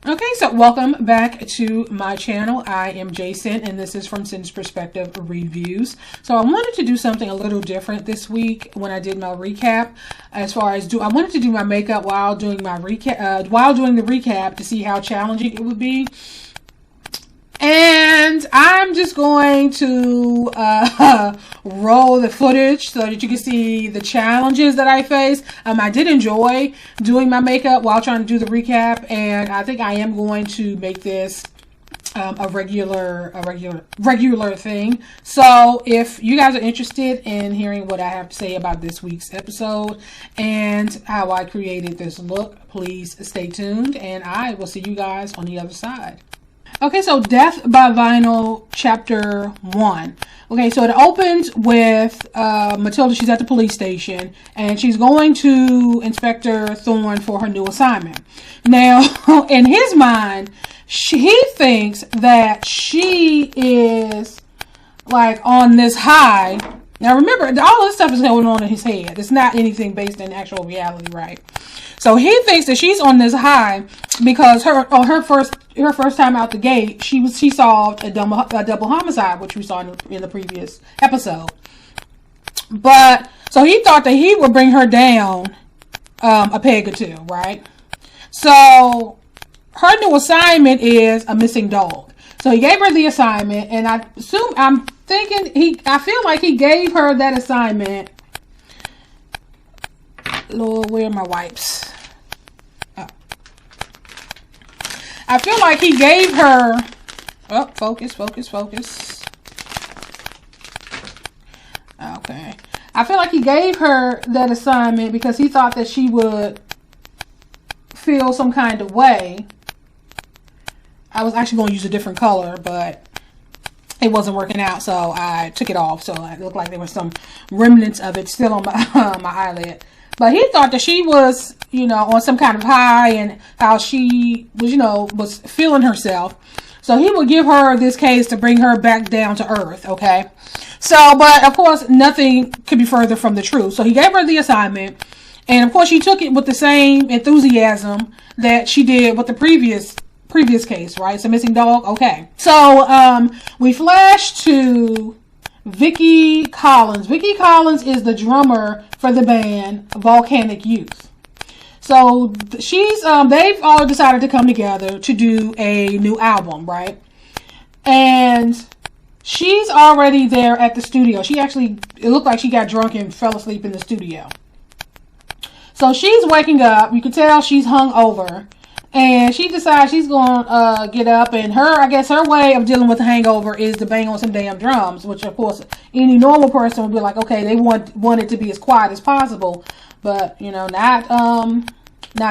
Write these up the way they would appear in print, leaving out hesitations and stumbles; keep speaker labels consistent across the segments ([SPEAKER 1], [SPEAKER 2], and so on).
[SPEAKER 1] Okay, so welcome back to my channel. I am Jason, and this is from Sin's Perspective Reviews. So I wanted to do something a little different this week when I did my recap. As far as I wanted to do my makeup while doing my recap, while doing the recap to see how challenging it would be. And I'm just going to roll the footage so that you can see the challenges that I face. I did enjoy doing my makeup while trying to do the recap, and I think I am going to make this a regular thing. So if you guys are interested in hearing what I have to say about this week's episode and how I created this look, please stay tuned, and I will see you guys on the other side. Okay, so Death by Vinyl, Chapter 1. Okay, so it opens with Matilda. She's at the police station, and she's going to Inspector Thorne for her new assignment. Now, in his mind, he thinks that she is, like, on this high. Now, remember, all this stuff is going on in his head. It's not anything based in actual reality, right? So he thinks that she's on this high because her first time out the gate, she solved a double homicide, which we saw in the previous episode. But so he thought that he would bring her down a peg or two, right? So her new assignment is a missing dog. So he gave her the assignment, and I feel like he gave her that assignment. Lord, where are my wipes? Oh. I feel like he gave her... Oh, focus. Okay. I feel like he gave her that assignment because he thought that she would feel some kind of way. I was actually going to use a different color, but it wasn't working out, so I took it off. So it looked like there were some remnants of it still on my eyelid. But he thought that she was, on some kind of high, and how she was, was feeling herself. So he would give her this case to bring her back down to earth, okay? So, but of course, nothing could be further from the truth. So he gave her the assignment, and of course, she took it with the same enthusiasm that she did with the previous case, right? It's a missing dog, okay. So, we flash to Vicki Collins. Vicki Collins is the drummer for the band Volcanic Youth. So they've all decided to come together to do a new album, right? And she's already there at the studio. It looked like she got drunk and fell asleep in the studio. So she's waking up. You can tell she's hung over. And she decides she's going to get up, and I guess her way of dealing with the hangover is to bang on some damn drums, which of course any normal person would be like, okay, they want it to be as quiet as possible, but not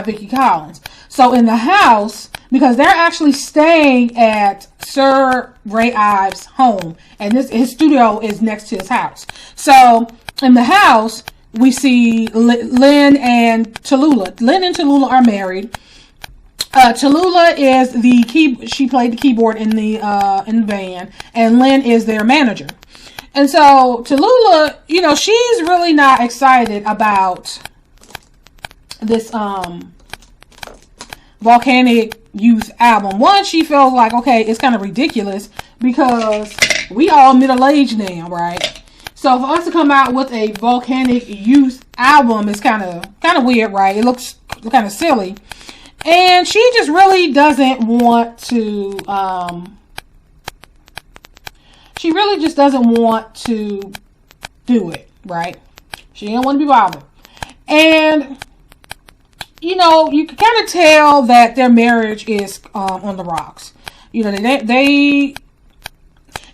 [SPEAKER 1] Vicki Collins. So in the house, because they're actually staying at Sir Ray Ives' home, and his studio is next to his house. So in the house, we see Lynn and Tallulah. Lynn and Tallulah are married. Tallulah is she played the keyboard in the band, and Lynn is their manager. And so Tallulah, she's really not excited about this Volcanic Youth album. One, she feels like, okay, it's kind of ridiculous because we all middle-aged now, right? So for us to come out with a Volcanic Youth album is kind of weird, right? It looks kind of silly. And she just really doesn't want to, she really just doesn't want to do it, right? She didn't want to be bothered. And, you can kind of tell that their marriage is on the rocks. They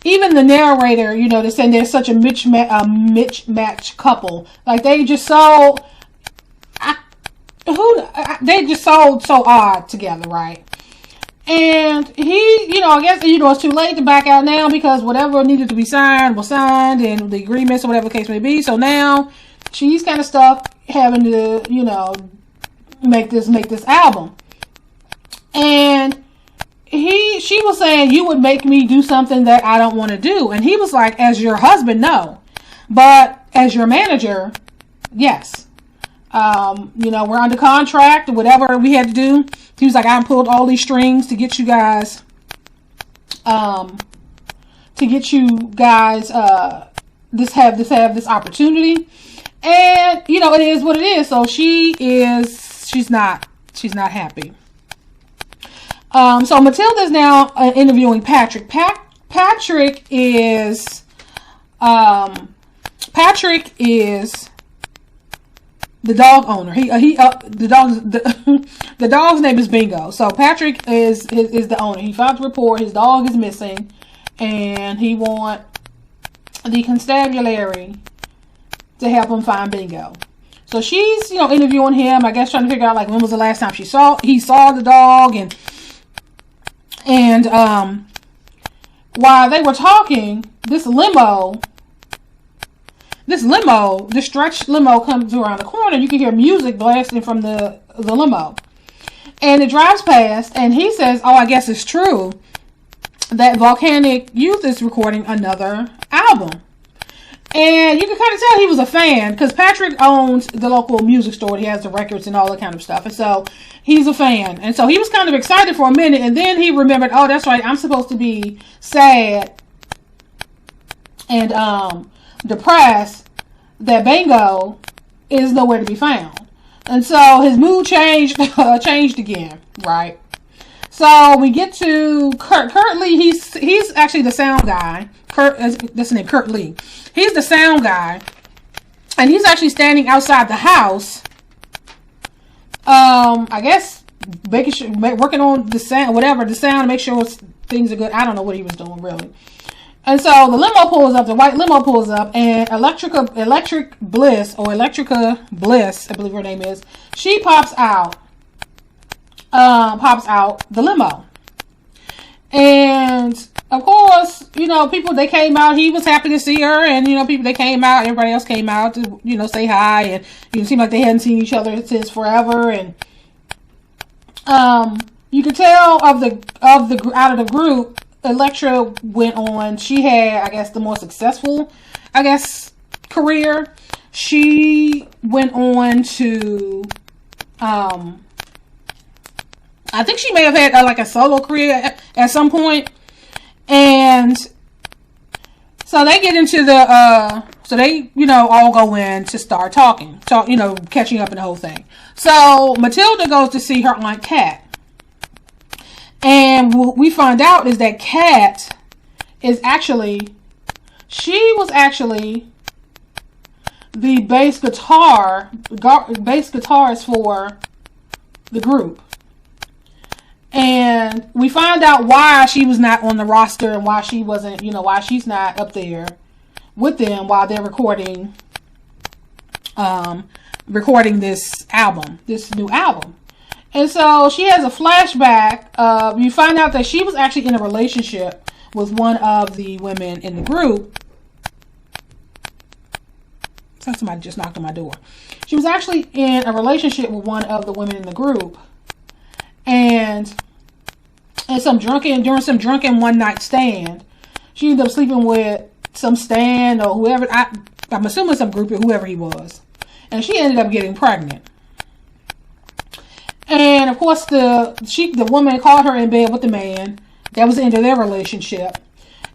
[SPEAKER 1] even the narrator, they're saying they're such a mismatched couple. Like, they just so... they just so odd together, right? And he, I guess, it's too late to back out now because whatever needed to be signed was signed, and the agreements or whatever the case may be. So now she's kind of stuck having to, make this album. And she was saying, you would make me do something that I don't want to do. And he was like, as your husband, no. But as your manager, yes. You know, we're under contract or whatever we had to do. He was like, I pulled all these strings to get you guys, this opportunity. And, you know, it is what it is. So she's not happy. So Matilda is now interviewing Patrick. Patrick is the dog owner. The dog's name is Bingo. So Patrick is the owner. He filed a report. His dog is missing, and he want the constabulary to help him find Bingo. So she's, you know, interviewing him. I guess trying to figure out like when was the last time he saw the dog, and while they were talking, this stretch limo comes around the corner. You can hear music blasting from the limo. And it drives past, and he says, oh, I guess it's true that Volcanic Youth is recording another album. And you can kind of tell he was a fan, because Patrick owns the local music store. He has the records and all that kind of stuff. And so he's a fan. And so he was kind of excited for a minute, and then he remembered, oh, that's right, I'm supposed to be sad and depressed that Bingo is nowhere to be found. And so his mood changed again, right? So we get to Kurt. Kurt Lee, he's actually the sound guy. That's his name, Kurt Lee. He's the sound guy, and he's actually standing outside the house. I guess working on the sound, to make sure things are good. I don't know what he was doing really. And so the limo pulls up, the white limo pulls up, and Electrica Bliss, I believe her name is, she pops out the limo. And of course, you know, people, they came out, he was happy to see her, and, you know, people, they came out, everybody else came out to, you know, say hi, and it seemed like they hadn't seen each other since forever. And you could tell out of the group, Electra went on, she had, I guess, the more successful, career. She went on to, I think she may have had like a solo career at some point. And so they get into so they, you know, all go in to start talking, you know, catching up in the whole thing. So Matilda goes to see her Aunt Kat. And what we find out is that Kat is she was actually the bass guitarist for the group. And we find out why she was not on the roster and why she wasn't, you know, why she's not up there with them while they're recording this new album. And so she has a flashback. You find out that she was actually in a relationship with one of the women in the group. Somebody just knocked on my door. She was actually in a relationship with one of the women in the group. And during some drunken one night stand, she ended up sleeping with some Stan or whoever. I'm assuming some groupie, whoever he was. And she ended up getting pregnant. And of course, the woman caught her in bed with the man. That was the end of their relationship.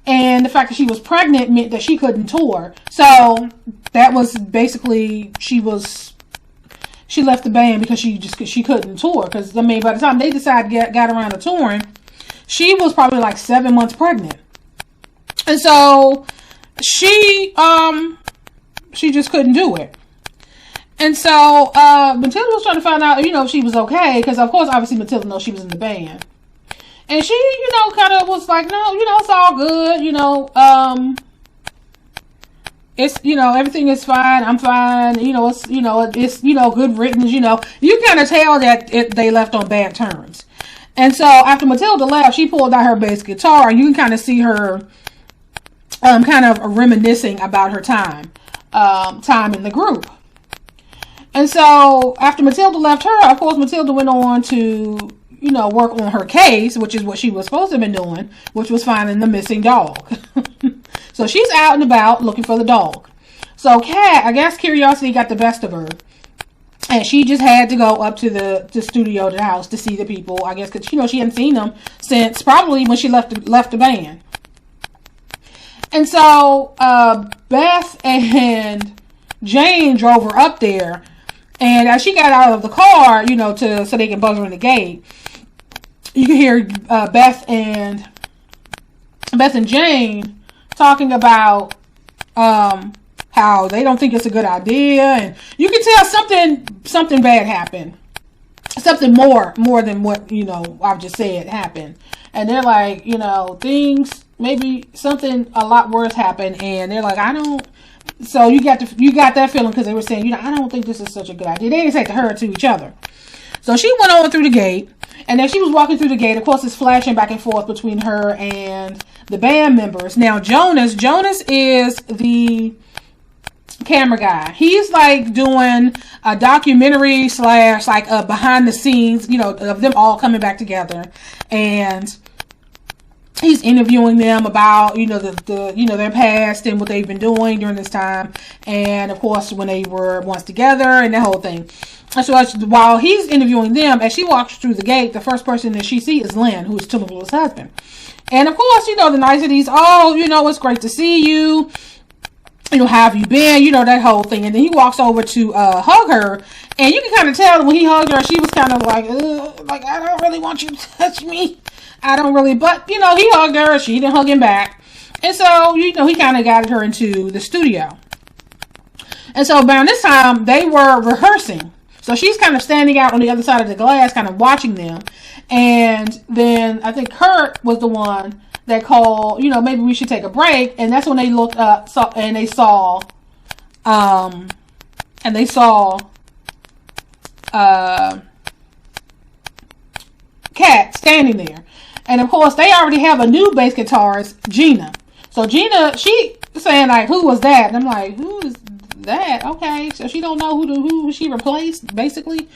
[SPEAKER 1] And the fact that she was pregnant meant that she couldn't tour. So that was basically, she left the band because she couldn't tour. Because, I mean, by the time they decided got around to touring, she was probably like 7 months pregnant. And so she just couldn't do it. And so Matilda was trying to find out, you know, if she was okay. Because, of course, obviously Matilda knows she was in the band. And she, you know, kind of was like, no, you know, it's all good. You know, it's, you know, everything is fine. I'm fine. You know, it's, you know, good riddance. You know, you kind of tell that they left on bad terms. And so after Matilda left, she pulled out her bass guitar, and you can kind of see her kind of reminiscing about her time in the group. And so after Matilda left her, of course, Matilda went on to, you know, work on her case, which is what she was supposed to have been doing, which was finding the missing dog. So she's out and about looking for the dog. So Kat, I guess curiosity got the best of her. And she just had to go up to the studio, the house, to see the people, I guess, because, you know, she hadn't seen them since probably when she left the band. And so Beth and Jane drove her up there, and as she got out of the car, you know, so they can buzz her in the gate, you can hear Beth and Jane talking about how they don't think it's a good idea, and you can tell something bad happened, something more than what, you know, I've just said happened. And they're like, you know, things, maybe something a lot worse happened, and they're like, I don't. So you got that feeling, because they were saying, you know, I don't think this is such a good idea. They didn't say to her, to each other. So she went on through the gate, and then she was walking through the gate. Of course, it's flashing back and forth between her and the band members. Now Jonas is the camera guy. He's like doing a documentary / like a behind the scenes, you know, of them all coming back together, and he's interviewing them about, you know, the you know, their past and what they've been doing during this time, and of course when they were once together and the whole thing. And so while he's interviewing them, as she walks through the gate, the first person that she sees is Lynn, who's Tillabula's husband. And of course, you know, the niceties, oh, you know, it's great to see you. You know, how have you been? You know, that whole thing. And then he walks over to hug her. And you can kind of tell that when he hugged her, she was kind of like, I don't really want you to touch me. I don't really. But, you know, he hugged her. She didn't hug him back. And so, you know, he kind of guided her into the studio. And so, around this time, they were rehearsing. So she's kind of standing out on the other side of the glass, kind of watching them. And then I think Kurt was the one that called, you know, maybe we should take a break. And that's when they looked up, and they saw Kat standing there. And of course, they already have a new bass guitarist, Gina. So Gina, she saying like, who was that? And I'm like, who is that? Okay, so she don't know who she replaced, basically.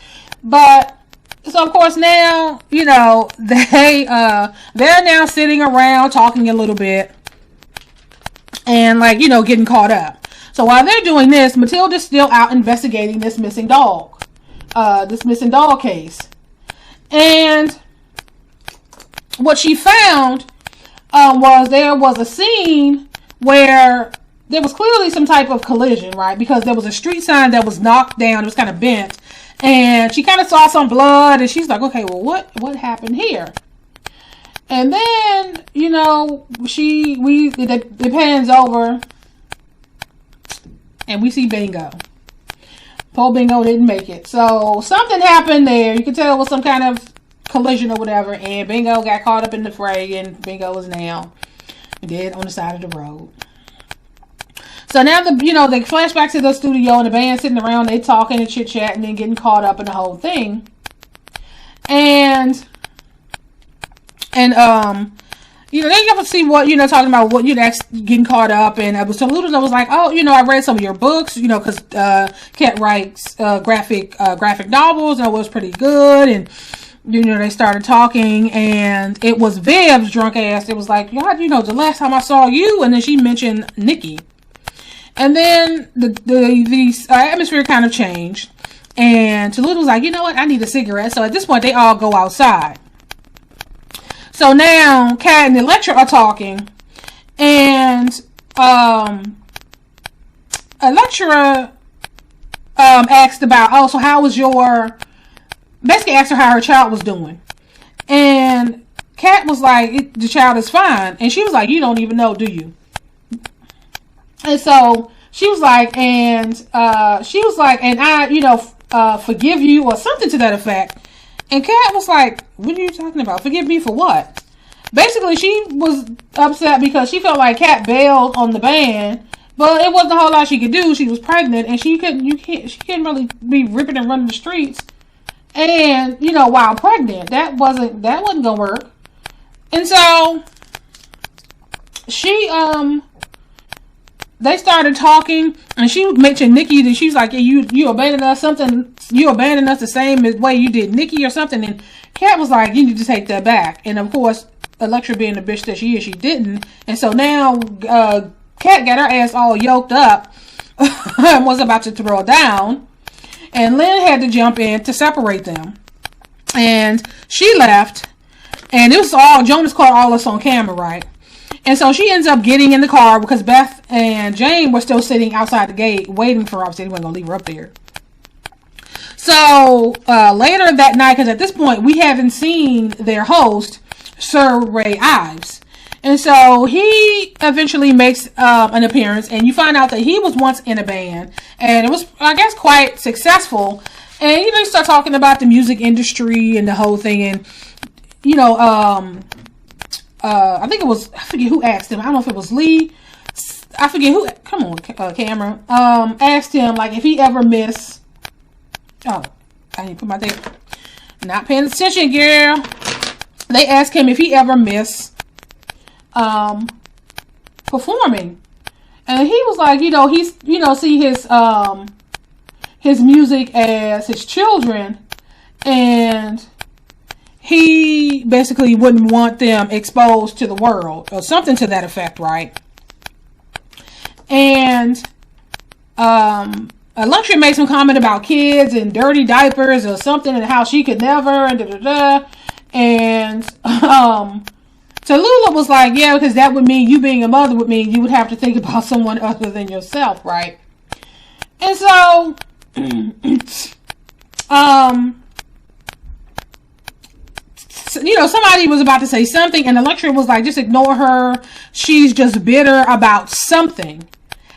[SPEAKER 1] But so of course now, you know, they're now sitting around talking a little bit and, like, you know, getting caught up. So while they're doing this, Matilda's still out investigating this missing dog case. And what she found was there was a scene where there was clearly some type of collision, right? Because there was a street sign that was knocked down. It was kind of bent. And she kind of saw some blood. And she's like, okay, well, what happened here? And then, you know, it pans over. And we see Bingo. Poor Bingo didn't make it. So something happened there. You could tell it was some kind of collision or whatever. And Bingo got caught up in the fray. And Bingo is now dead on the side of the road. So now they flash back to the studio and the band sitting around, they talking and chit chatting and getting caught up in the whole thing. And you know, they got to see what, you know, talking about what, you know, getting caught up. And I was so little, I was like, oh, you know, I read some of your books, you know, because Kat writes graphic novels, and it was pretty good. And you know, they started talking, and it was Viv's drunk ass. It was like, God, you know, the last time I saw you, and then she mentioned Nikki. And then the atmosphere kind of changed. And Tallulah was like, you know what? I need a cigarette. So at this point, they all go outside. So now Kat and Elektra are talking. And Elektra asked about, oh, so how was basically asked her how her child was doing. And Kat was like, the child is fine. And she was like, you don't even know, do you? And so she was like, and I, you know, forgive you, or something to that effect. And Kat was like, what are you talking about? Forgive me for what? Basically, she was upset because she felt like Kat bailed on the band, but it wasn't a whole lot she could do. She was pregnant, and she couldn't really be ripping and running the streets. And, you know, while pregnant, that wasn't gonna work. And so they started talking, and she mentioned Nikki, and she's like, yeah, you abandoned us the same as way you did Nikki or something. And Kat was like, you need to take that back. And of course, Elektra being the bitch that she is, she didn't. And so now Kat got her ass all yoked up and was about to throw down. And Lynn had to jump in to separate them. And she left. And it was all, Jonas caught all this on camera, right? And so she ends up getting in the car because Beth and Jane were still sitting outside the gate waiting for her. Obviously, they weren't going to leave her up there. So later that night, because at this point, we haven't seen their host, Sir Ray Ives. And so he eventually makes an appearance, and you find out that he was once in a band, and it was, I guess, quite successful. And, you know, you start talking about the music industry and the whole thing, and, you know, I think it was, I forget who asked him. I don't know if it was Lee. I forget who, come on, camera. Asked him, like, if he ever missed, oh, I didn't put my date. Not paying attention, girl. They asked him if he ever missed performing, and he was like, you know, he's, you know, see his music as his children, and he basically wouldn't want them exposed to the world or something to that effect, right? And Electra made some comment about kids and dirty diapers or something, and how she could never, and and Tallulah was like, yeah, because that would mean, you being a mother would mean you would have to think about someone other than yourself, right? And so, you know, somebody was about to say something, and Electra was like, just ignore her. She's just bitter about something.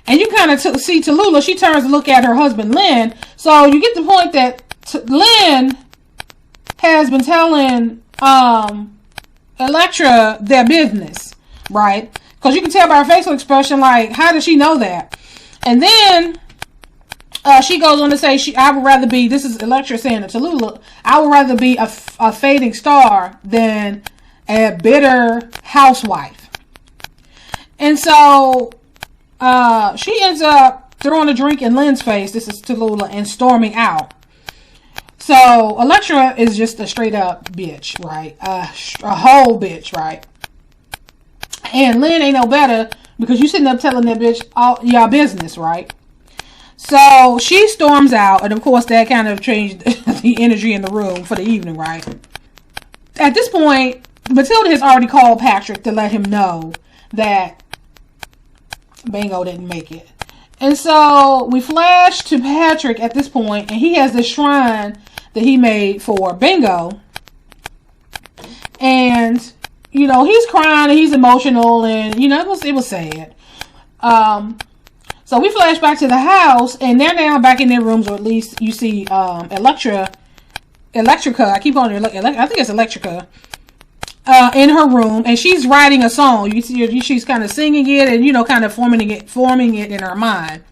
[SPEAKER 1] And you kind of see Tallulah, she turns to look at her husband, Lynn. So you get the point that Lynn has been telling Electra their business, right? Because you can tell by her facial expression, like, how does she know that? And then she goes on to say, I would rather be, this is Electra saying to Tallulah, I would rather be a fading star than a bitter housewife. And so she ends up throwing a drink in Lynn's face, this is Tallulah, and storming out. So Electra is just a straight up bitch, right? A whole bitch, right? And Lynn ain't no better because you sitting up telling that bitch all y'all business, right? So she storms out, and of course that kind of changed the energy in the room for the evening, right? At this point, Matilda has already called Patrick to let him know that Bingo didn't make it. And so we flash to Patrick at this point, and he has this shrine that he made for Bingo. And, you know, he's crying and he's emotional, and, you know, it was sad. So we flash back to the house, and they're now back in their rooms, or at least you see Electrica, I keep calling her, I think it's Electrica, in her room, and she's writing a song. You see her, she's kind of singing it, and, you know, kind of forming it in her mind.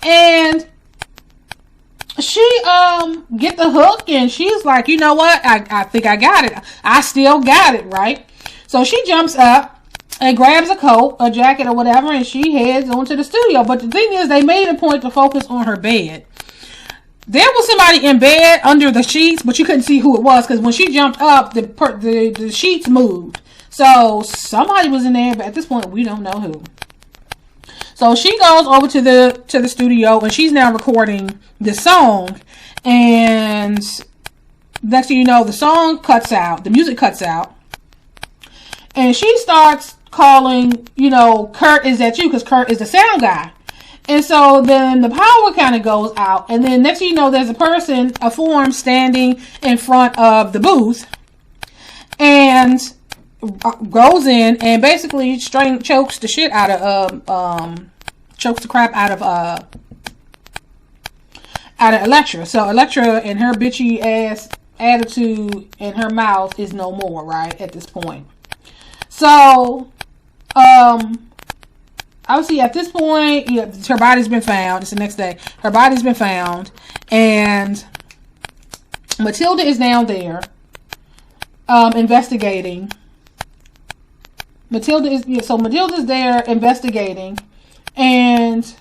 [SPEAKER 1] And she get the hook, and she's like, you know what, I think I got it. I still got it, right? So she jumps up and grabs a coat, a jacket, or whatever, and she heads on to the studio. But the thing is, they made a point to focus on her bed. There was somebody in bed under the sheets, but you couldn't see who it was, because when she jumped up, the sheets moved. So somebody was in there, but at this point, we don't know who. So she goes over to the studio, and she's now recording this song. And next thing you know, the song cuts out, the music cuts out, and she starts calling, you know, Kurt, is that you? Because Kurt is the sound guy. And so then the power kind of goes out, and then next thing you know, there's a form standing in front of the booth, and goes in and basically chokes the shit out of chokes the crap out of Electra. So Electra and her bitchy ass attitude in her mouth is no more, right, at this point. So obviously at this point, you know, her body's been found. It's the next day. Her body's been found, and Matilda is down there investigating. Matilda's there investigating, and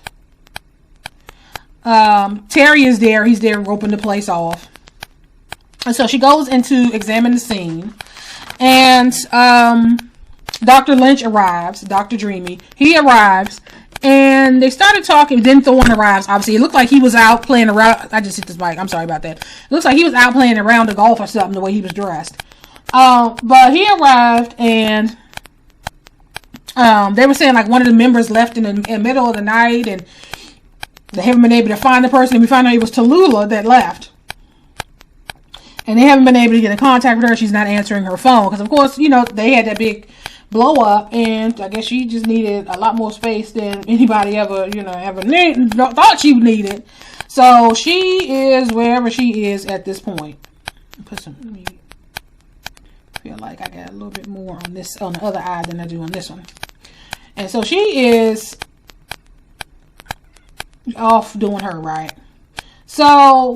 [SPEAKER 1] Terry is there. He's there roping the place off. And so she goes in to examine the scene, and Dr. Lynch arrives, Dr. Dreamy. He arrives, And they started talking. Then Thorne arrives. Obviously, it looked like he was out playing around. I just hit this mic. I'm sorry about that. It looks like he was out playing around the golf or something, the way he was dressed. But he arrived, and they were saying like one of the members left in the middle of the night, and they haven't been able to find the person. And we found out it was Tallulah that left. And they haven't been able to get in contact with her. She's not answering her phone. Because, of course, you know, they had that big blow up. And I guess she just needed a lot more space than anybody ever, you know, thought she needed. So she is wherever she is at this point. Let me feel like I got a little bit more on this, on the other eye than I do on this one. And so she is off doing her, right? So,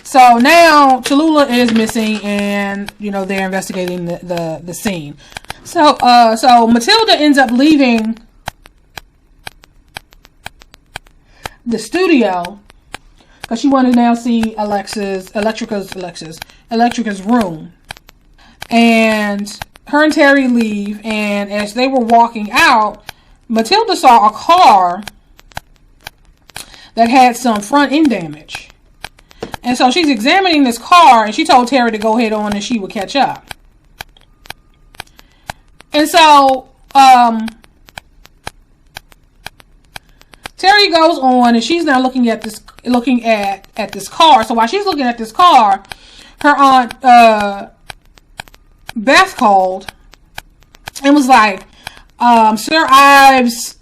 [SPEAKER 1] so now Tallulah is missing, and you know they're investigating the scene. So so Matilda ends up leaving the studio because she wanted to now see Electrica's room. And her and Terry leave, and as they were walking out, Matilda saw a car that had some front end damage. And so she's examining this car, and she told Terry to go head on and she would catch up. And so Terry goes on, and she's now looking at this car. So while she's looking at this car, her aunt Beth called and was like, Sir Ives'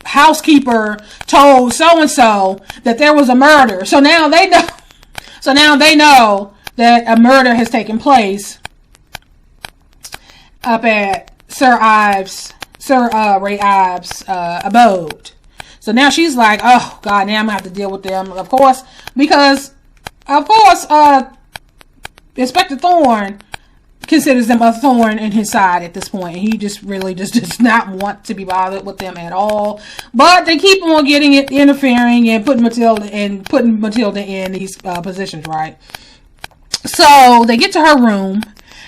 [SPEAKER 1] housekeeper told so-and-so that there was a murder. So now they know. So now they know that a murder has taken place up at Sir Ray Ives' abode. So now she's like, oh God, now I'm gonna have to deal with them, of course, because of course Inspector Thorne considers them a thorn in his side at this point. He just really just does not want to be bothered with them at all. But they keep on getting it, interfering and putting Matilda in these positions, right? So they get to her room,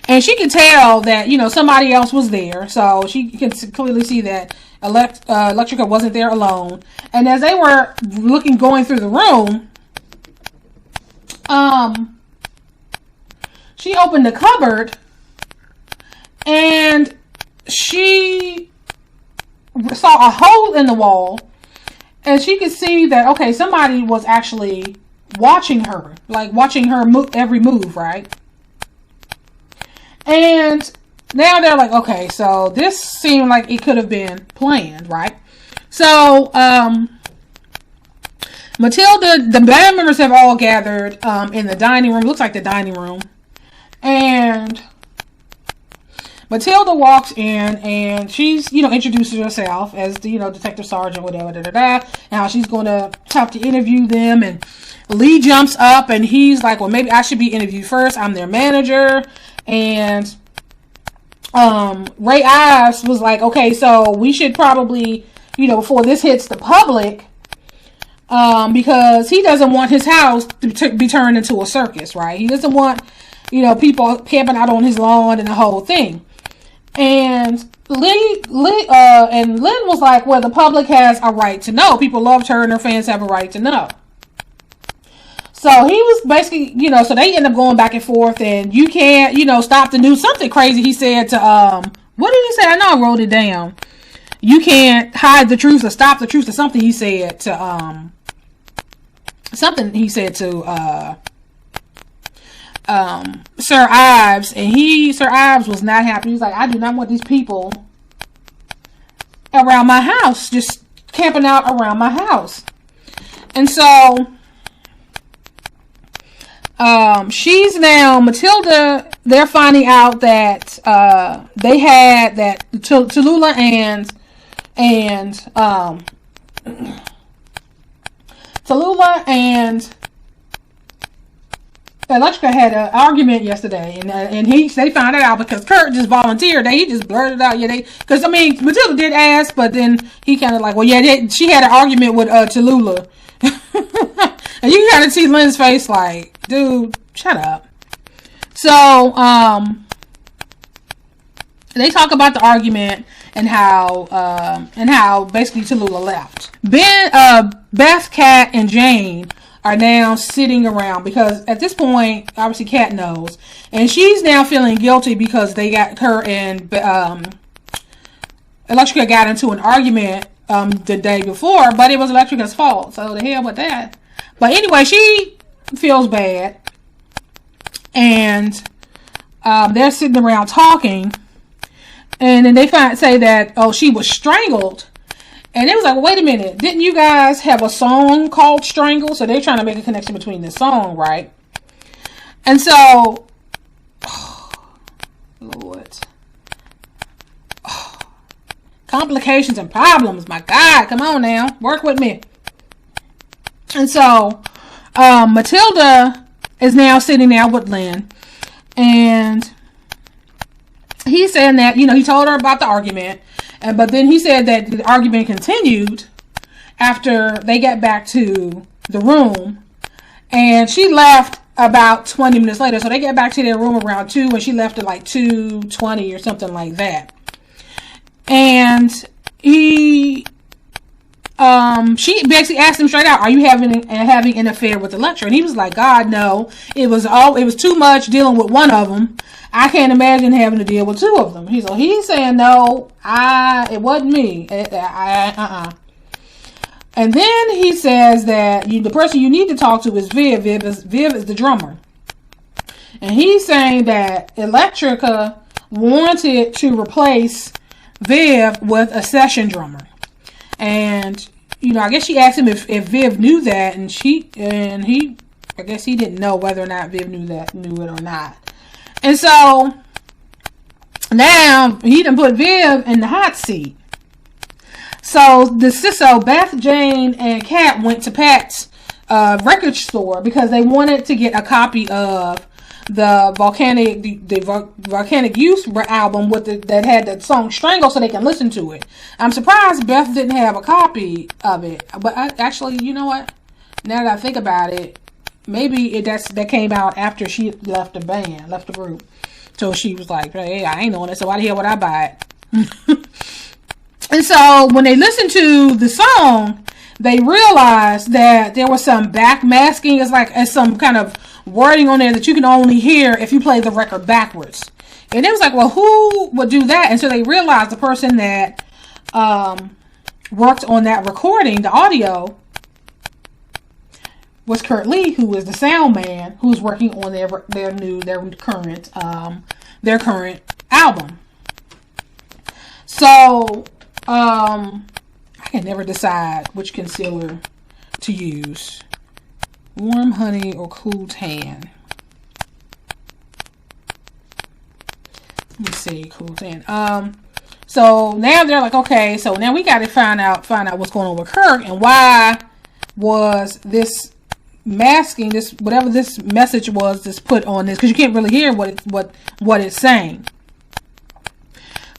[SPEAKER 1] and she can tell that, you know, somebody else was there. So she can clearly see that Electrica wasn't there alone. And as they were going through the room, she opened the cupboard, and she saw a hole in the wall, and she could see that, okay, somebody was actually watching her, like watching her every move, right? And now they're like, okay, so this seemed like it could have been planned, right? So, Matilda, the band members have all gathered in the dining room. Looks like the dining room. And Matilda walks in, and she's, you know, introduces herself as the, you know, detective sergeant, whatever, and how she's going to have to interview them. And Lee jumps up, and he's like, well, maybe I should be interviewed first. I'm their manager. And Ray Ives was like, okay, so we should probably, you know, before this hits the public, because he doesn't want his house to be turned into a circus, right? He doesn't want, you know, people camping out on his lawn and the whole thing. And Lynn was like, well, the public has a right to know. People loved her, and her fans have a right to know. So he was basically, you know, so they end up going back and forth, and you can't, you know, stop the news. Something crazy he said to, what did he say? I know I wrote it down. You can't hide the truth or stop the truth, or something he said to, Sir Ives, and Sir Ives was not happy. He was like, I do not want these people around my house, just camping out around my house. And so, she's now, Matilda, they're finding out that, they had that Tallulah and Electrica had an argument yesterday, and they found it out because Kurt just volunteered. He just blurted out, because I mean Matilda did ask, but then he kind of like, well, yeah, she had an argument with Tallulah, and you gotta see Lynn's face like, dude, shut up. So, they talk about the argument and how basically Tallulah left. Beth, Kat, and Jane are now sitting around because at this point, obviously Kat knows, and she's now feeling guilty because they got her and Electrica got into an argument the day before, but it was Electrica's fault. So the hell with that. But anyway, she feels bad, and they're sitting around talking. And then they say that, oh, she was strangled. And it was like, well, wait a minute. Didn't you guys have a song called Strangle? So they're trying to make a connection between the song, right? And so, oh, Lord. Oh, complications and problems. My God, come on now. Work with me. And so, Matilda is now sitting there with Lynn. And he's saying that, he told her about the argument, but then he said that the argument continued after they got back to the room, and she left about 20 minutes later. So they get back to their room around 2, and she left at like 2:20 or something like that. And she basically asked him straight out, "Are you having an affair with the lecturer?" And he was like, "God, no. It was too much dealing with one of them. I can't imagine having to deal with 2 of them." He's saying, "No, it wasn't me. And then he says that the person you need to talk to is Viv. Viv is the drummer. And he's saying that Electrica wanted to replace Viv with a session drummer. And, I guess she asked him if Viv knew that, and I guess he didn't know whether or not Viv knew it or not. And so, now, he done put Viv in the hot seat. So Beth, Jane, and Kat went to Pat's record store because they wanted to get a copy of the Volcanic Youth album that had the song Strangle so they can listen to it. I'm surprised Beth didn't have a copy of it. But actually, you know what? Now that I think about it, maybe that came out after she left the group. So she was like, "Hey, I ain't on it, so why the hell would I buy it?" And so when they listened to the song, they realized that there was some backmasking. It's some kind of wording on there that you can only hear if you play the record backwards. And it was like, well, who would do that? And so they realized the person that worked on that recording, the audio, was Kurt Lee, who is the sound man, who's working on their current album. So I can never decide which concealer to use. Warm honey or cool tan. Let me see, cool tan. So now they're like, okay, so now we got to find out what's going on with Kirk, and why was this masking, whatever this message was, this put on this, because you can't really hear what it's saying.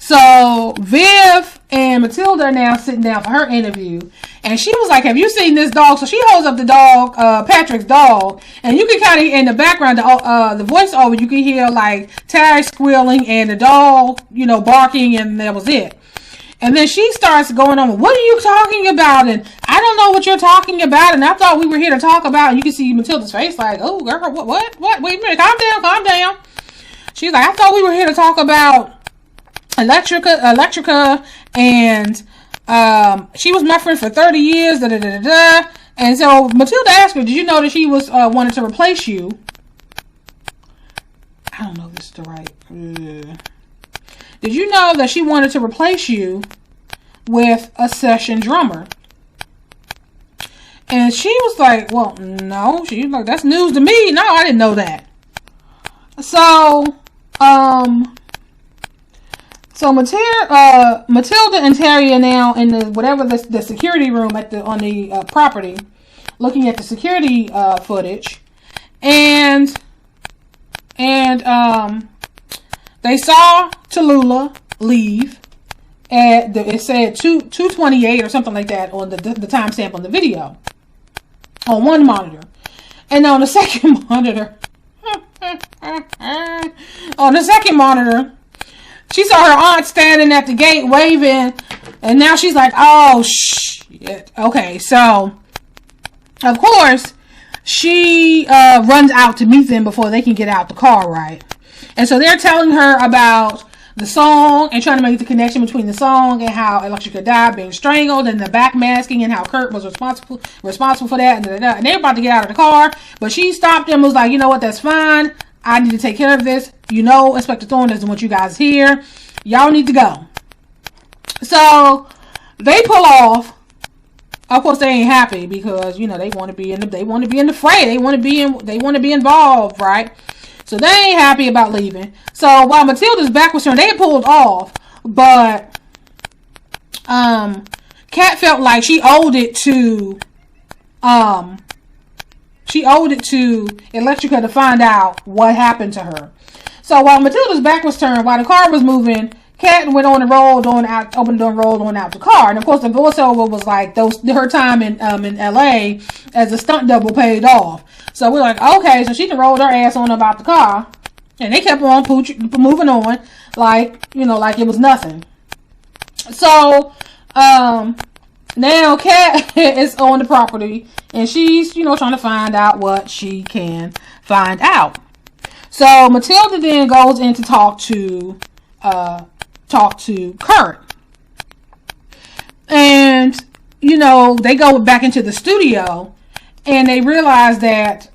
[SPEAKER 1] So Viv and Matilda are now sitting down for her interview, and she was like, "Have you seen this dog?" So she holds up the dog, Patrick's dog, and you can kind of, in the background, the voiceover, you can hear like Terry squealing and the dog, barking, and that was it. And then she starts going on, "What are you talking about?" And "I don't know what you're talking about. And I thought we were here to talk about." And you can see Matilda's face like, "Oh, girl, what? Wait a minute, calm down. She's like, "I thought we were here to talk about Electrica, and she was my friend for 30 years, da da da da." And so Matilda asked her, "Did you know that she was wanted to replace you?" I don't know if this is the right. "Did you know that she wanted to replace you with a session drummer?" And she was like, "Well, no." She was like, "That's news to me. No, I didn't know that." So, Matilda and Terry are now in the security room on the property, looking at the security footage, and they saw Tallulah leave at it said 2:28 or something like that on the timestamp on the video on one monitor, and on the second monitor On the second monitor, she saw her aunt standing at the gate waving, and now she's like, oh shit. Okay, so of course she runs out to meet them before they can get out the car, right? And so they're telling her about the song and trying to make the connection between the song and how Electrica died being strangled, and the backmasking and how Kurt was responsible for that, and they're about to get out of the car, but she stopped them and was like, you know what, that's fine, I need to take care of this, you know, Inspector Thorne doesn't want you guys here, y'all need to go. So they pull off. Of course they ain't happy because, you know, they want to be in the fray, they want to be involved, right? So they ain't happy about leaving. So while Matilda's back was turned, they had pulled off, but Kat felt like she owed it to Electrica to find out what happened to her. So while Matilda's back was turned, while the car was moving, Kat went on the road, opened the door and rolled on out the car. And of course the voiceover was like her time in LA as a stunt double paid off. So we're like, okay, so she can roll her ass on about the car. And they kept on moving on like, you know, like it was nothing. So now Kat is on the property and she's, you know, trying to find out what she can find out. So Matilda then goes in to talk to Kurt. And, you know, they go back into the studio and they realize that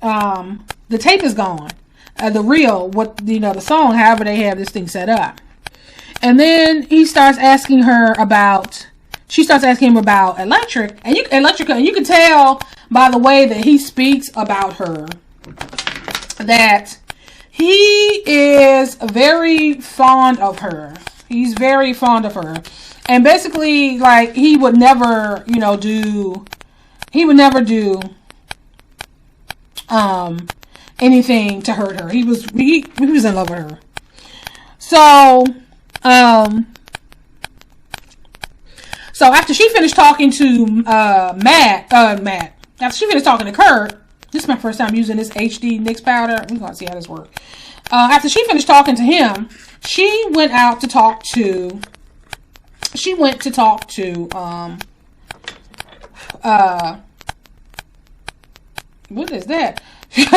[SPEAKER 1] the tape is gone. The song, however they have this thing set up. And then she starts asking him about Electrica, and you can tell by the way that he speaks about her that he is very fond of her. He's very fond of her. And basically, like, he would never do anything to hurt her. He was in love with her. So after she finished talking to after she finished talking to Kurt, this is my first time using this HD NYX powder. We're gonna see how this works. After she finished talking to him, she went to talk to what is that?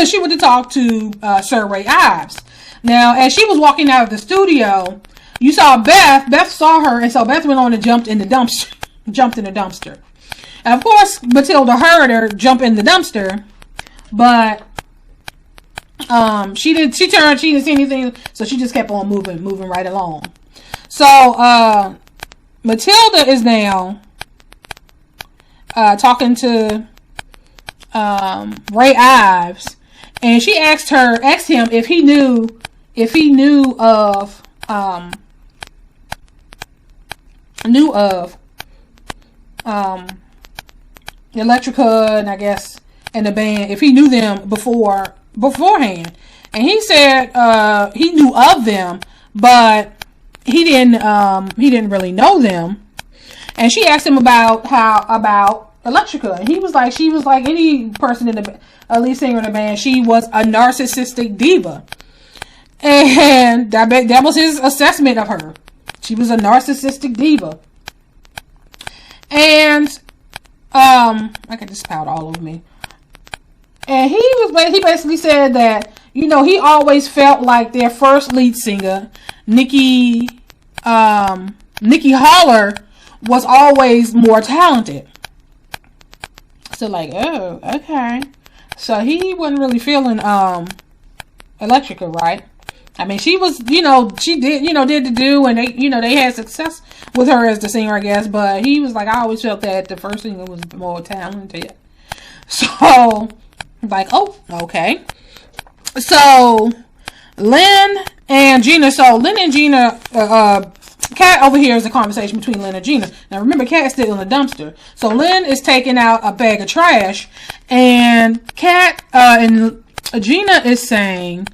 [SPEAKER 1] She went to talk to Sir Ray Ives. Now, as she was walking out of the studio, you saw Beth. Beth saw her, and so Beth went on and jumped in the dumpster. And of course, Matilda heard her jump in the dumpster, but she didn't see anything, so she just kept on moving right along. So Matilda is now talking to Ray Ives, and she asked him if he knew of Electrica, and I guess, and the band, if he knew them beforehand. And he said he knew of them, but he didn't really know them. And she asked him about Electrica, and she was like any person in the lead singer in the band. She was a narcissistic diva, and that was his assessment of her. She was a narcissistic diva, and I got this powder all over me. And he basically said that, you know, he always felt like their first lead singer, Nikki Holler, was always more talented. So like, oh, okay. So he wasn't really feeling Electrica, right? I mean, she was, you know, she did the do, and they had success with her as the singer, I guess. But he was like, I always felt that the first singer was more talented. So, like, oh, okay. So Lynn and Gina. Kat overhears the conversation between Lynn and Gina. Now remember, Kat's still in the dumpster. So Lynn is taking out a bag of trash, and Kat and Gina is saying,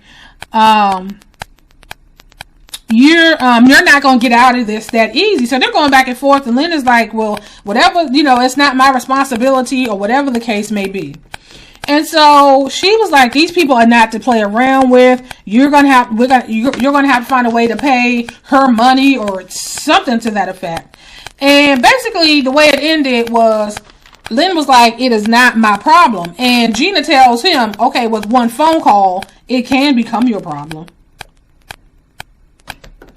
[SPEAKER 1] you're not gonna get out of this that easy. So they're going back and forth, and Lynn is like, well, whatever, you know, it's not my responsibility, or whatever the case may be. And so she was like, these people are not to play around with. You're gonna have to find a way to pay her money or something to that effect. And basically the way it ended was Lynn was like, it is not my problem. And Gina tells him, okay, with one phone call, it can become your problem.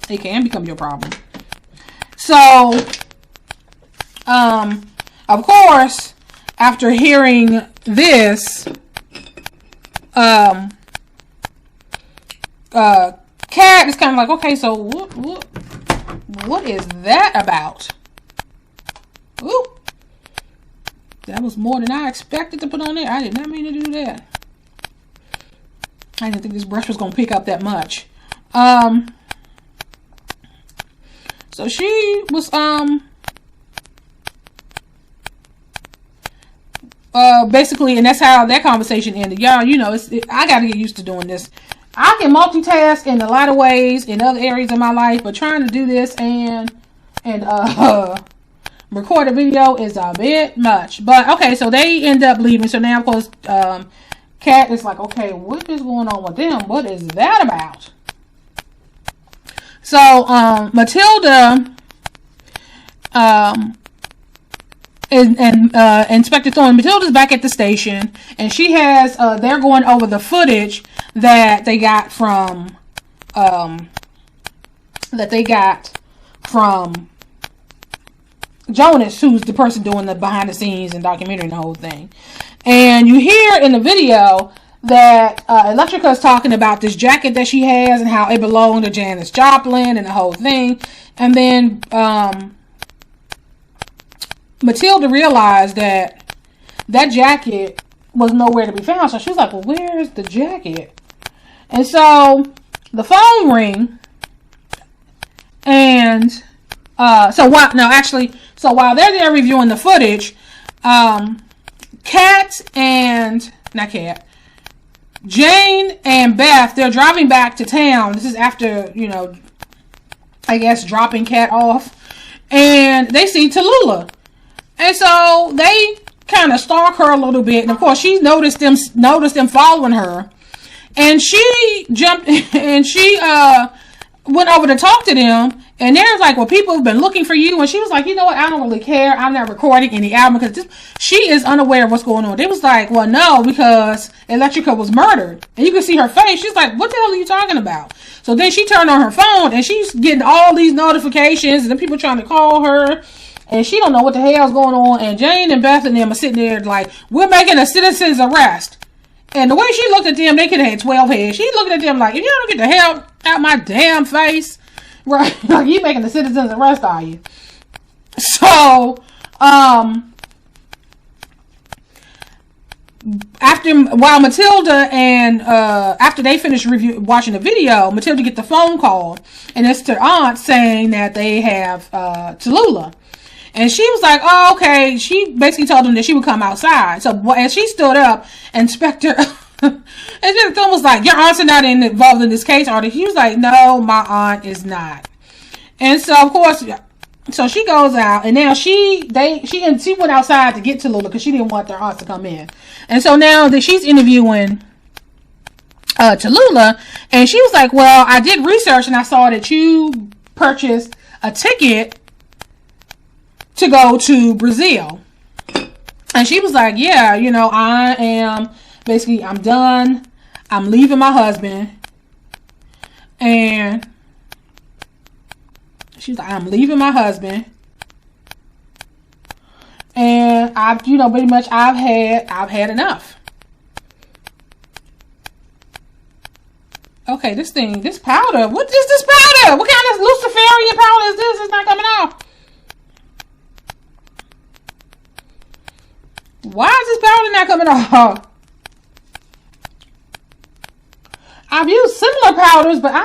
[SPEAKER 1] It can become your problem. So, of course, after hearing this, Kat is kind of like, okay, so what is that about? Ooh, that was more than I expected to put on there. I did not mean to do that. I didn't think this brush was going to pick up that much. So she was, basically, and that's how that conversation ended. Y'all, you know, I got to get used to doing this. I can multitask in a lot of ways in other areas of my life, but trying to do this and record a video is a bit much. But okay, so they end up leaving. So now, of course, Kat is like, okay, what is going on with them? What is that about? So Matilda and Inspector Thorne, Matilda's back at the station, and she has they're going over the footage that they got from Jonas, who's the person doing the behind the scenes and documentary and the whole thing. And you hear in the video that Electrica is talking about this jacket that she has and how it belonged to Janis Joplin and the whole thing. And then Matilda realized that that jacket was nowhere to be found. So she was like, well, where's the jacket? And so the phone rang. And so while they're there reviewing the footage, Jane and Beth, they're driving back to town. This is after, you know, I guess dropping Kat off. And they see Tallulah. And so they kind of stalk her a little bit. And of course, she noticed them following her. And she jumped and she went over to talk to them. And they're like, well, people have been looking for you. And she was like, you know what? I don't really care. I'm not recording any album because she is unaware of what's going on. They was like, well, no, because Electrica was murdered. And you can see her face. She's like, what the hell are you talking about? So then she turned on her phone and she's getting all these notifications and then people trying to call her. And she don't know what the hell's going on. And Jane and Beth and them are sitting there like, we're making a citizen's arrest. And the way she looked at them, they could have had 12 heads. She looked at them like, if you don't get the hell out my damn face, right? Like, you making a citizen's arrest, are you? So, while Matilda and, after they finish watching the video, Matilda get the phone call. And it's their aunt saying that they have, Tallulah. And she was like, oh, okay. She basically told them that she would come outside. So as she stood up, Inspector Thorne was like, your aunt's not involved in this case, are they? He was like, no, my aunt is not. And so, of course, so she goes out, and now she went outside to get Tallulah because she didn't want their aunt to come in. And so now that she's interviewing Tallulah, and she was like, well, I did research, and I saw that you purchased a ticket to go to Brazil. And she was like, yeah, you know, I'm done. I'm leaving my husband. And she's like, I'm leaving my husband. And pretty much I've had enough. Okay, this powder. What is this powder? What kind of Luciferian powder is this? It's not coming off. Why is this powder not coming off? I've used similar powders, but I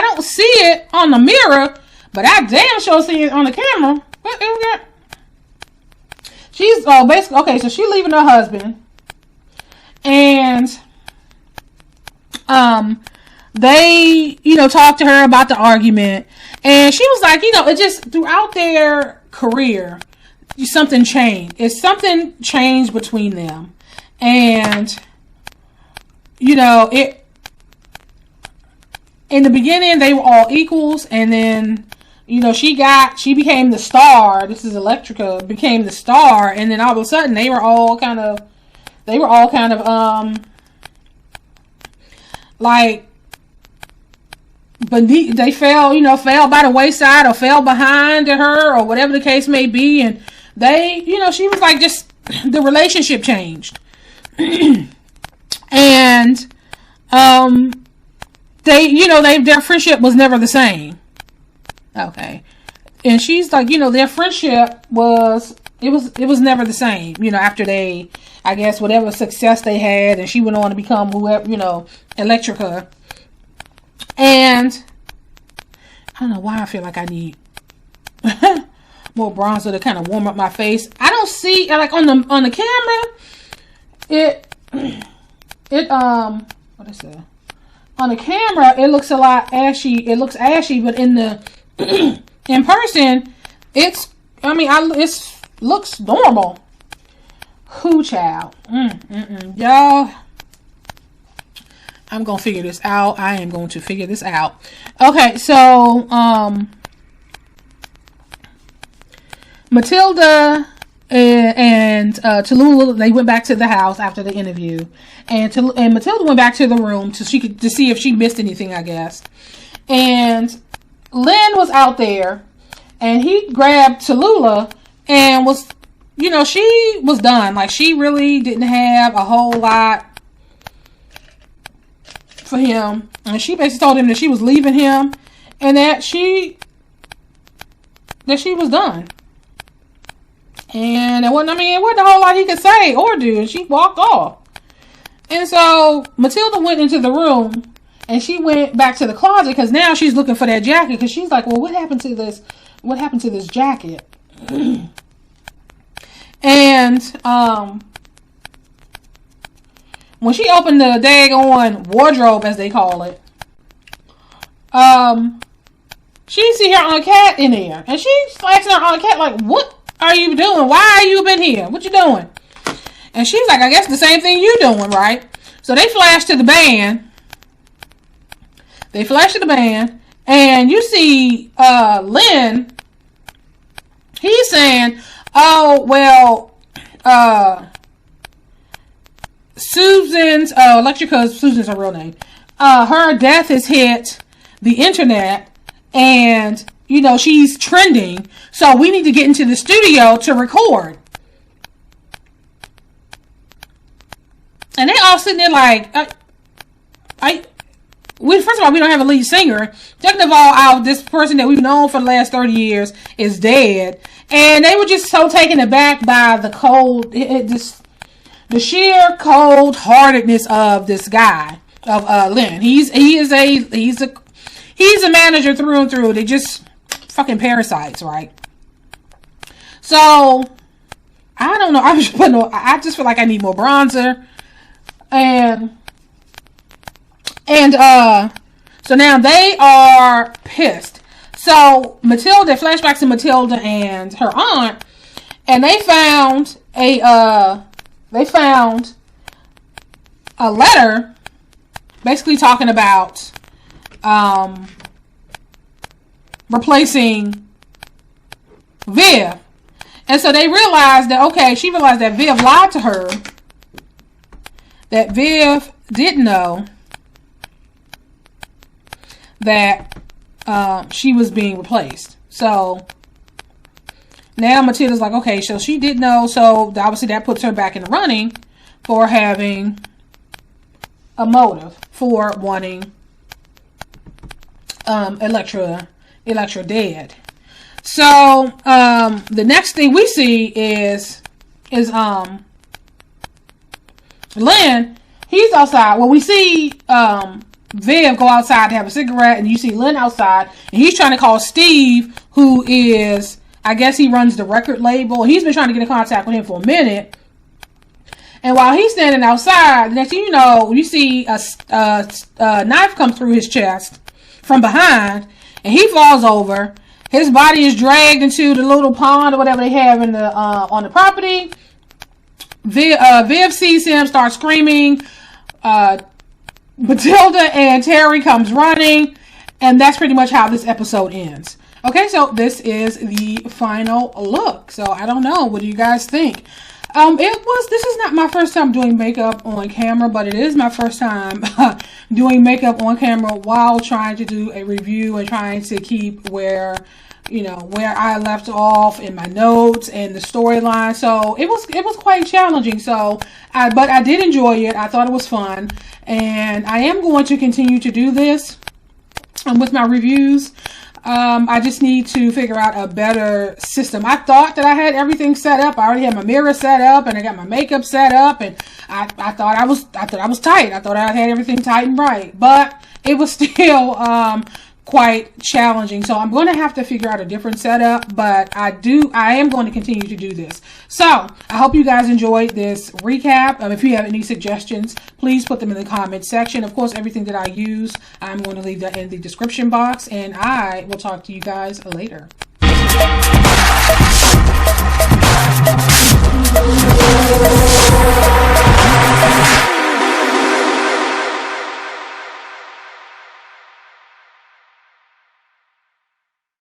[SPEAKER 1] don't see it on the mirror, but I damn sure see it on the camera. What is that? She's basically, okay, so she's leaving her husband. And they, talked to her about the argument. And she was like, it just throughout their career, something changed. Something changed between them. And, you know, it, in the beginning, they were all equals. And then, you know, she became the star. This is Electrica, became the star. And then all of a sudden, they were all kind of, like, beneath, they fell, you know, fell by the wayside or fell behind her or whatever the case may be. And they, you know, she was like, just, the relationship changed. And, they, you know, their friendship was never the same. Okay. And she's like, you know, their friendship was, it was never the same, you know, after they, I guess, whatever success they had, and she went on to become whoever, you know, Electrica. And I don't know why I feel like I need more bronzer to kind of warm up my face. I don't see, like, on the camera, what is that? On the camera, it looks a lot ashy. It looks ashy, but in the in person, it's, I mean, it looks normal. Who child? Y'all, I'm gonna figure this out. I am going to figure this out. Okay, so Matilda and Tallulah, they went back to the house after the interview, and Matilda went back to the room to see if she missed anything, I guess. And Lynn was out there, and he grabbed Tallulah and was, you know, she was done. Like, she really didn't have a whole lot for him, and she basically told him that she was leaving him, and that she was done. And it wasn't a whole lot he could say or do, and she walked off. And so Matilda went into the room, and she went back to the closet, because now she's looking for that jacket, because she's like, well, what happened to this jacket? And when she opened the daggone wardrobe, as they call it, she see her Aunt Cat in there, and she's asking her Aunt Cat, like, what are you doing? Why are you been here? What you doing? And she's like, I guess the same thing you doing, right? So they flash to the band. And you see Lynn. He's saying, oh, well, Susan's, Susan's her real name. Her death has hit the internet, and, you know, she's trending, so we need to get into the studio to record. And they all sitting there like, first of all, we don't have a lead singer. Second of all, this person that we've known for the last 30 years is dead. And they were just so taken aback by the the sheer cold-heartedness of this guy, of Lynn. He's a manager through and through. They just fucking parasites, right? So I don't know. I just feel like I need more bronzer, and so now they are pissed. So Matilda, flashback to Matilda and her aunt, and they found a letter basically talking about replacing Viv. And so they realized that, okay, she realized that Viv lied to her, that Viv didn't know that she was being replaced. So now Matilda's like, okay, so she did know, so obviously that puts her back in the running for having a motive for wanting Electra dead. So the next thing we see is Lynn. He's outside. Well, we see Viv go outside to have a cigarette, and you see Lynn outside, and he's trying to call Steve, who is, I guess he runs the record label. He's been trying to get in contact with him for a minute. And while he's standing outside, the next thing you know, you see a knife come through his chest from behind, and he falls over. His body is dragged into the little pond or whatever they have in the on the property. Viv sees him, starts screaming. Matilda and Terry comes running, and that's pretty much how this episode ends. Okay, so this is the final look. So I don't know. What do you guys think? This is not my first time doing makeup on camera, but it is my first time doing makeup on camera while trying to do a review and trying to keep where I left off in my notes and the storyline. So it was quite challenging. But I did enjoy it. I thought it was fun, and I am going to continue to do this with my reviews. I just need to figure out a better system. I thought that I had everything set up. I already had my mirror set up, and I got my makeup set up, and I thought I was tight. I thought I had everything tight and right, but it was still quite challenging. So I'm going to have to figure out a different setup, but I am going to continue to do this. So I hope you guys enjoyed this recap. If you have any suggestions, please put them in the comment section. Of course, everything that I use, I'm going to leave that in the description box, and I will talk to you guys later.